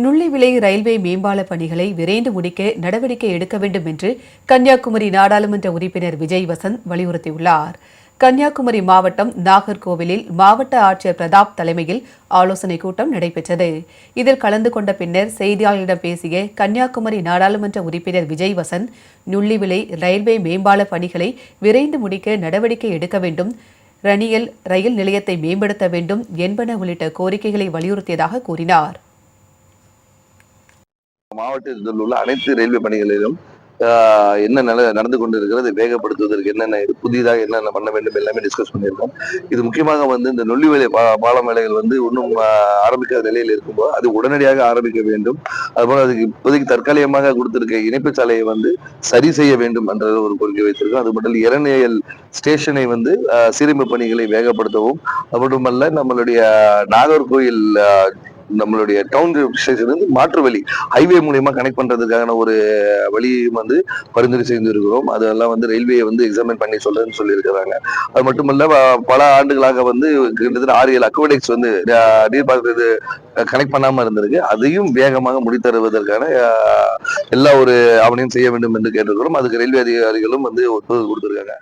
நுள்ளிவிலை railway மேம்பால பணிகளை விரைந்து முடிக்க நடவடிக்கை எடுக்க வேண்டும் என்று கன்னியாகுமரி நாடாளுமன்ற உறுப்பினர் விஜய் வசந்த் வலியுறுத்தியுள்ளார். கன்னியாகுமரி மாவட்டம் நாகர்கோவிலில் மாவட்ட ஆட்சியர் பிரதாப் தலைமையில் ஆலோசனைக் கூட்டம் நடைபெற்றது. இதில் கலந்து கொண்ட பின்னர் செய்தியாளர்களிடம் பேசிய கன்னியாகுமரி நாடாளுமன்ற உறுப்பினர் விஜய் வசந்த், நுள்ளிவிலை ரயில்வே மேம்பால பணிகளை விரைந்து முடிக்க நடவடிக்கை எடுக்க வேண்டும், ரணியல் ரயில் நிலையத்தை மேம்படுத்த வேண்டும் என்பன உள்ளிட்ட கோரிக்கைகளை வலியுறுத்தியதாக கூறினார். மாவட்டத்தில் உள்ள அனைத்து ரயில்வே பணிகளிலும் என்ன நடந்து கொண்டிருக்கிறது, வேகப்படுத்துவதற்கு என்னென்ன புதிதாக என்னென்ன பண்ண வேண்டும் எல்லாமே டிஸ்கஸ் பண்ணியிருக்கோம். இது முக்கியமாக இந்த நொல்லிவேலை பாலம் வேலைகள் இன்னும் ஆரம்பிக்காத நிலையில் இருக்கும்போது அது உடனடியாக ஆரம்பிக்க வேண்டும். அதுபோல அதுக்கு இப்போதைக்கு தற்காலிகமாக கொடுத்திருக்க இணைப்பு சாலையை சரி செய்ய வேண்டும் என்ற ஒரு கோரிக்கை வைத்திருக்கோம். அது மட்டும் இளநியல் ஸ்டேஷனை சீரமைப்பு பணிகளை வேகப்படுத்தவும், அது மட்டுமல்ல நம்மளுடைய நாகர்கோயில் நம்மளுடைய டவுன் ஸ்டேஷன் மாற்று வழி ஹைவே மூலியமா கனெக்ட் பண்றதுக்கான ஒரு வழியும் பரிந்துரை செய்திருக்கிறோம். அதெல்லாம் ரயில்வே எக்ஸாமின் பண்ணி சொல்றேன்னு சொல்லியிருக்கிறாங்க. அது மட்டுமல்ல பல ஆண்டுகளாக கிட்டத்தட்ட 6-7 அக்வடெக்ஸ் நீர்பார்க்கிறது கனெக்ட் பண்ணாம இருந்திருக்கு. அதையும் வேகமாக முடித்தருவதற்கான எல்லா ஒரு ஆவணையும் செய்ய வேண்டும் என்று கேட்டிருக்கிறோம். அதுக்கு ரயில்வே அதிகாரிகளும் ஒப்புதல் கொடுத்திருக்காங்க.